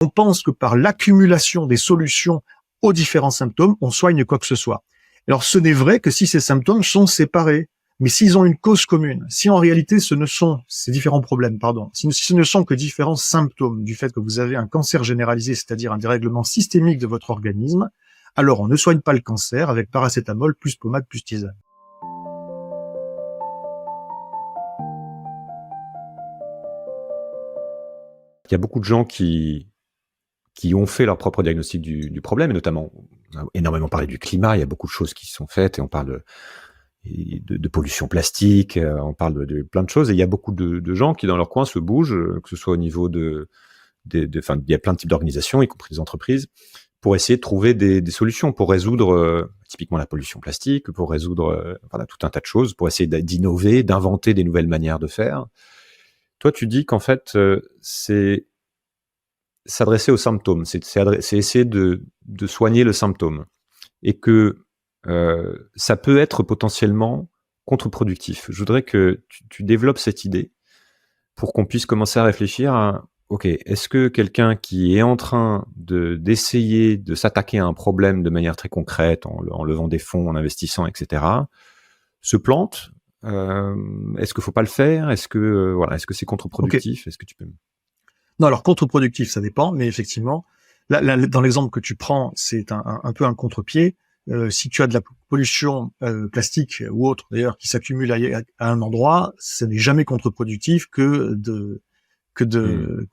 On pense que par l'accumulation des solutions aux différents symptômes, on soigne quoi que ce soit. Alors, ce n'est vrai que si ces symptômes sont séparés. Mais s'ils ont une cause commune, si en réalité ces différents problèmes, si ce ne sont que différents symptômes du fait que vous avez un cancer généralisé, c'est-à-dire un dérèglement systémique de votre organisme, alors on ne soigne pas le cancer avec paracétamol plus pommade plus tisane. Il y a beaucoup de gens qui ont fait leur propre diagnostic du problème, et notamment, on a énormément parlé du climat, il y a beaucoup de choses qui sont faites, et on parle de pollution plastique, on parle de plein de choses, et il y a beaucoup de gens qui dans leur coin se bougent, que ce soit au niveau enfin, il y a plein de types d'organisations, y compris des entreprises, pour essayer de trouver des solutions pour résoudre typiquement la pollution plastique, pour résoudre voilà, tout un tas de choses, pour essayer d'innover, d'inventer des nouvelles manières de faire. Toi, tu dis qu'en fait, c'est s'adresser aux symptômes, c'est essayer de soigner le symptôme, et que ça peut être potentiellement contre-productif. Je voudrais que tu développes cette idée pour qu'on puisse commencer à réfléchir à ok, est-ce que quelqu'un qui est en train d'essayer de s'attaquer à un problème de manière très concrète, en levant des fonds, en investissant, etc., se plante? Est-ce qu'il faut pas le faire? Est-ce que est-ce que c'est contre-productif? Est-ce que tu peux... Non, alors contre-productif, ça dépend, mais effectivement, là, dans l'exemple que tu prends, c'est un peu un contre-pied. Si tu as de la pollution plastique ou autre, d'ailleurs, qui s'accumule à un endroit, ce n'est jamais contre-productif que de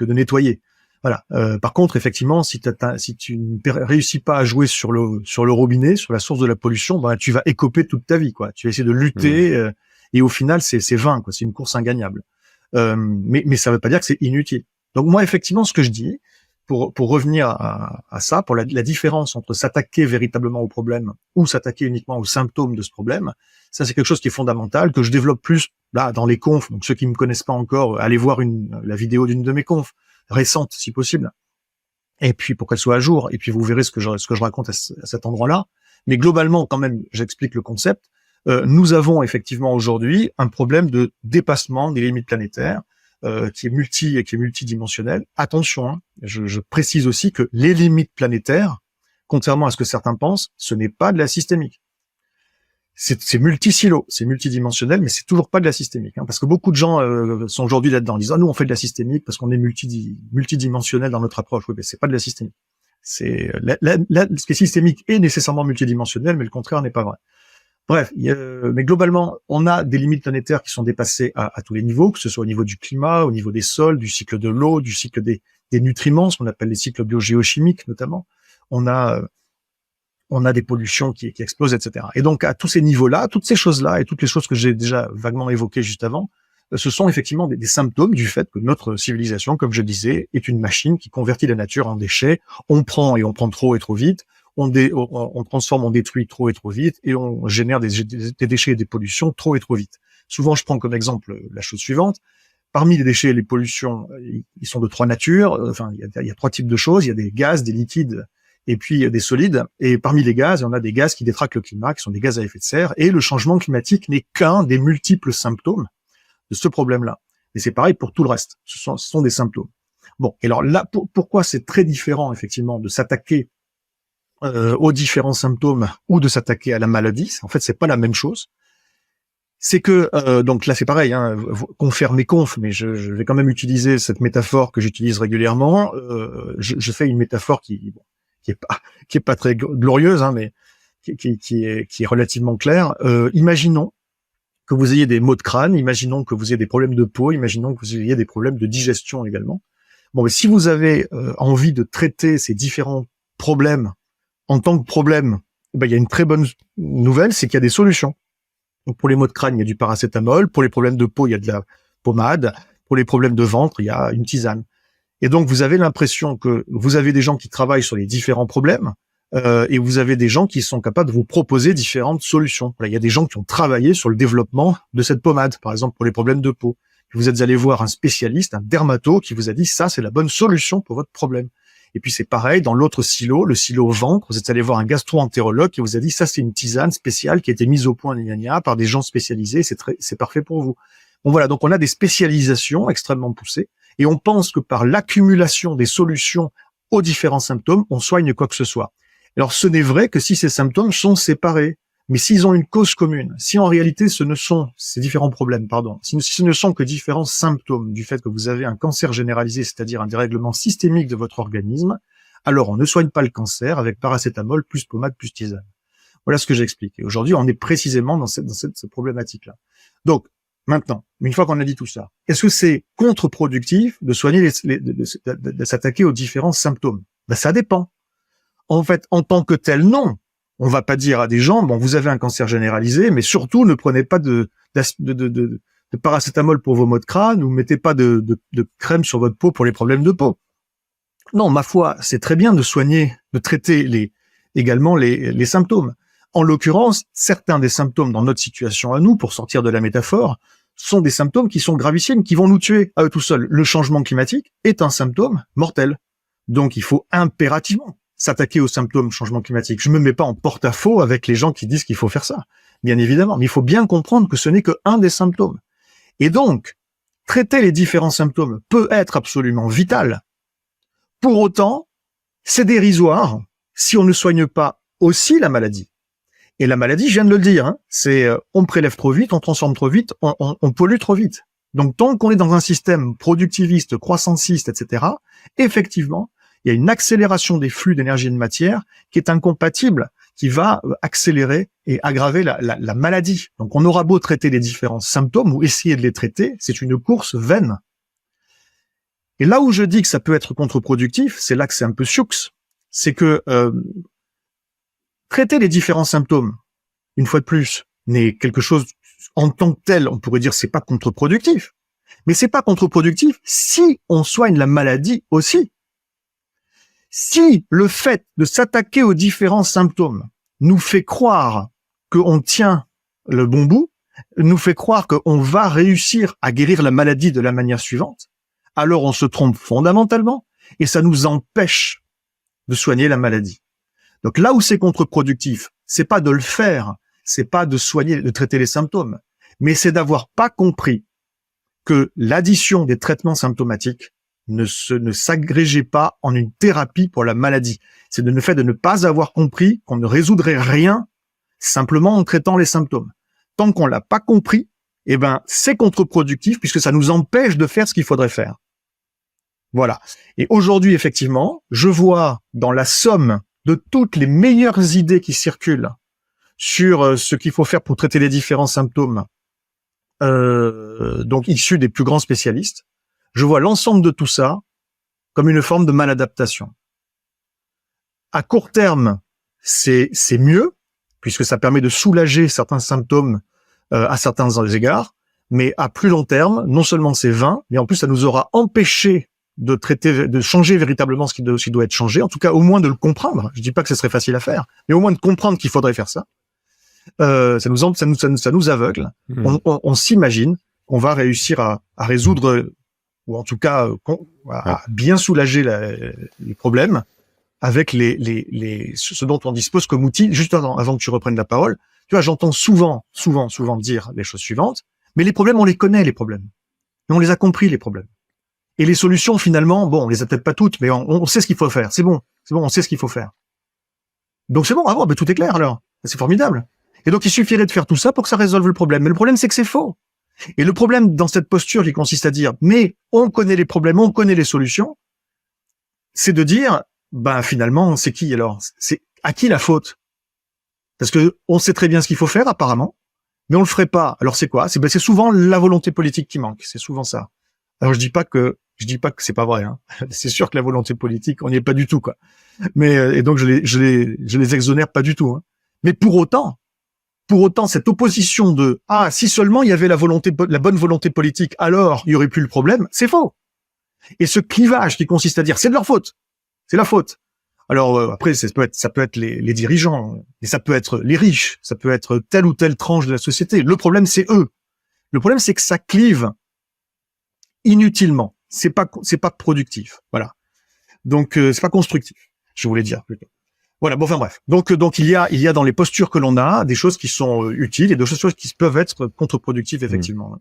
nettoyer. Voilà. Par contre, effectivement, si tu ne réussis pas à jouer sur le robinet, sur la source de la pollution, ben tu vas écoper toute ta vie, quoi. Tu vas essayer de lutter et au final, c'est vain, quoi. C'est une course ingagnable. Mais ça ne veut pas dire que c'est inutile. Donc moi, effectivement, ce que je dis, pour revenir à ça, pour la différence entre s'attaquer véritablement au problème ou s'attaquer uniquement aux symptômes de ce problème, ça c'est quelque chose qui est fondamental, que je développe plus là dans les confs. Donc ceux qui me connaissent pas encore, allez voir la vidéo d'une de mes confs, récente si possible, et puis pour qu'elle soit à jour, et puis vous verrez ce que je raconte à cet endroit-là. Mais globalement, quand même, j'explique le concept. Nous avons effectivement aujourd'hui un problème de dépassement des limites planétaires, qui est multidimensionnel. Attention, hein, je précise aussi que les limites planétaires, contrairement à ce que certains pensent, ce n'est pas de la systémique. C'est multisilo, c'est multidimensionnel, mais c'est toujours pas de la systémique, hein, parce que beaucoup de gens sont aujourd'hui là-dedans, disent nous on fait de la systémique parce qu'on est multidimensionnel dans notre approche. Oui, mais c'est pas de la systémique. Ce qui est systémique est nécessairement multidimensionnel, mais le contraire n'est pas vrai. Bref, mais globalement, on a des limites planétaires qui sont dépassées à tous les niveaux, que ce soit au niveau du climat, au niveau des sols, du cycle de l'eau, du cycle des nutriments, ce qu'on appelle les cycles biogéochimiques notamment. On a des pollutions qui explosent, etc. Et donc, à tous ces niveaux-là, toutes ces choses-là et toutes les choses que j'ai déjà vaguement évoquées juste avant, ce sont effectivement des symptômes du fait que notre civilisation, comme je disais, est une machine qui convertit la nature en déchets. On prend trop et trop vite. On transforme, on détruit trop et trop vite, et on génère des déchets et des pollutions trop et trop vite. Souvent, je prends comme exemple la chose suivante. Parmi les déchets et les pollutions, ils sont de trois natures. Enfin, il y a trois types de choses. Il y a des gaz, des liquides, et puis des solides. Et parmi les gaz, on a des gaz qui détraquent le climat, qui sont des gaz à effet de serre. Et le changement climatique n'est qu'un des multiples symptômes de ce problème-là. Et c'est pareil pour tout le reste. Ce sont des symptômes. Bon, et alors là, pourquoi c'est très différent, effectivement, de s'attaquer aux différents symptômes ou de s'attaquer à la maladie? En fait, c'est pas la même chose. C'est que donc là c'est pareil, hein, confère mes confs, mais je vais quand même utiliser cette métaphore que j'utilise régulièrement. Je fais une métaphore qui est pas très glorieuse, hein, mais qui est relativement claire. Imaginons que vous ayez des maux de crâne, imaginons que vous ayez des problèmes de peau, imaginons que vous ayez des problèmes de digestion également. Bon, mais si vous avez envie de traiter ces différents problèmes en tant que problème, il y a une très bonne nouvelle, c'est qu'il y a des solutions. Donc pour les maux de crâne, il y a du paracétamol. Pour les problèmes de peau, il y a de la pommade. Pour les problèmes de ventre, il y a une tisane. Et donc vous avez l'impression que vous avez des gens qui travaillent sur les différents problèmes et vous avez des gens qui sont capables de vous proposer différentes solutions. Voilà, il y a des gens qui ont travaillé sur le développement de cette pommade, par exemple pour les problèmes de peau. Vous êtes allé voir un spécialiste, un dermato, qui vous a dit ça, c'est la bonne solution pour votre problème. Et puis c'est pareil, dans l'autre silo, le silo ventre, vous êtes allé voir un gastro-entérologue qui vous a dit ça c'est une tisane spéciale qui a été mise au point par des gens spécialisés, c'est parfait pour vous. Bon voilà, donc on a des spécialisations extrêmement poussées et on pense que par l'accumulation des solutions aux différents symptômes, on soigne quoi que ce soit. Alors, ce n'est vrai que si ces symptômes sont séparés. Mais s'ils ont une cause commune, si en réalité ces différents problèmes, si ce ne sont que différents symptômes du fait que vous avez un cancer généralisé, c'est-à-dire un dérèglement systémique de votre organisme, alors on ne soigne pas le cancer avec paracétamol plus pommade plus tisane. Voilà ce que j'explique. Et aujourd'hui, on est précisément dans cette problématique-là. Donc, maintenant, une fois qu'on a dit tout ça, est-ce que c'est contre-productif de soigner de s'attaquer aux différents symptômes? Ben, ça dépend. En fait, en tant que tel, non. On va pas dire à des gens, bon, vous avez un cancer généralisé, mais surtout ne prenez pas de paracétamol pour vos maux de crâne ou mettez pas de crème sur votre peau pour les problèmes de peau. Non, ma foi, c'est très bien de soigner, de traiter également les symptômes. En l'occurrence, certains des symptômes dans notre situation à nous, pour sortir de la métaphore, sont des symptômes qui sont gravissimes, qui vont nous tuer à eux tout seuls. Le changement climatique est un symptôme mortel. Donc, il faut impérativement s'attaquer aux symptômes changement climatique. Je me mets pas en porte-à-faux avec les gens qui disent qu'il faut faire ça, bien évidemment, mais il faut bien comprendre que ce n'est qu'un des symptômes. Et donc, traiter les différents symptômes peut être absolument vital. Pour autant, c'est dérisoire si on ne soigne pas aussi la maladie. Et la maladie, je viens de le dire, hein, c'est on prélève trop vite, on transforme trop vite, on pollue trop vite. Donc, tant qu'on est dans un système productiviste, croissanciste, etc., effectivement, il y a une accélération des flux d'énergie et de matière qui est incompatible, qui va accélérer et aggraver la maladie. Donc, on aura beau traiter les différents symptômes ou essayer de les traiter, c'est une course vaine. Et là où je dis que ça peut être contre-productif, c'est là que c'est un peu sioux, c'est que traiter les différents symptômes, une fois de plus, n'est quelque chose en tant que tel, on pourrait dire c'est pas contre-productif. Mais c'est pas contre-productif si on soigne la maladie aussi. Si le fait de s'attaquer aux différents symptômes nous fait croire qu'on tient le bon bout, nous fait croire qu'on va réussir à guérir la maladie de la manière suivante, alors on se trompe fondamentalement et ça nous empêche de soigner la maladie. Donc là où c'est contre-productif, c'est pas de le faire, c'est pas de soigner, de traiter les symptômes, mais c'est d'avoir pas compris que l'addition des traitements symptomatiques ne s'agrégeait pas en une thérapie pour la maladie. C'est le fait de ne pas avoir compris qu'on ne résoudrait rien simplement en traitant les symptômes. Tant qu'on l'a pas compris, eh ben, c'est contre-productif puisque ça nous empêche de faire ce qu'il faudrait faire. Voilà. Et aujourd'hui, effectivement, je vois dans la somme de toutes les meilleures idées qui circulent sur ce qu'il faut faire pour traiter les différents symptômes, donc issus des plus grands spécialistes, je vois l'ensemble de tout ça comme une forme de maladaptation. À court terme, c'est mieux, puisque ça permet de soulager certains symptômes à certains égards, mais à plus long terme, non seulement c'est vain, mais en plus ça nous aura empêché de traiter, de changer véritablement ce qui doit être changé, en tout cas au moins de le comprendre. Je dis pas que ce serait facile à faire, mais au moins de comprendre qu'il faudrait faire ça. Ça nous aveugle. On s'imagine qu'on va réussir à résoudre, ou en tout cas à bien soulager les problèmes avec ce dont on dispose comme outil. Juste avant que tu reprennes la parole, tu vois, j'entends souvent dire les choses suivantes, mais les problèmes, on les connaît, les problèmes. Et on les a compris, les problèmes. Et les solutions, finalement, bon, on les a peut-être pas toutes, mais on sait ce qu'il faut faire. C'est bon, on sait ce qu'il faut faire. Donc c'est bon, ben tout est clair alors. C'est formidable. Et donc il suffirait de faire tout ça pour que ça résolve le problème. Mais le problème, c'est que c'est faux. Et le problème dans cette posture qui consiste à dire, mais on connaît les problèmes, on connaît les solutions, c'est de dire, ben finalement, c'est qui alors? C'est à qui la faute? Parce que on sait très bien ce qu'il faut faire apparemment, mais on le ferait pas. Alors c'est quoi? C'est souvent la volonté politique qui manque. C'est souvent ça. Alors je dis pas que c'est pas vrai. Hein. C'est sûr que la volonté politique, on n'y est pas du tout, quoi. Mais et donc je les exonère pas du tout. Hein. Mais pour autant, cette opposition de si seulement il y avait la bonne volonté politique, alors il y aurait plus le problème, c'est faux. Et ce clivage qui consiste à dire c'est de leur faute, c'est la faute. Alors après ça peut être les dirigeants, et ça peut être les riches, ça peut être telle ou telle tranche de la société. Le problème c'est eux. Le problème c'est que ça clive inutilement. C'est pas productif. Voilà. Donc c'est pas constructif. Je voulais dire plutôt. Voilà, bon, enfin bref. Donc il y a dans les postures que l'on a des choses qui sont utiles et des choses qui peuvent être contre-productives effectivement.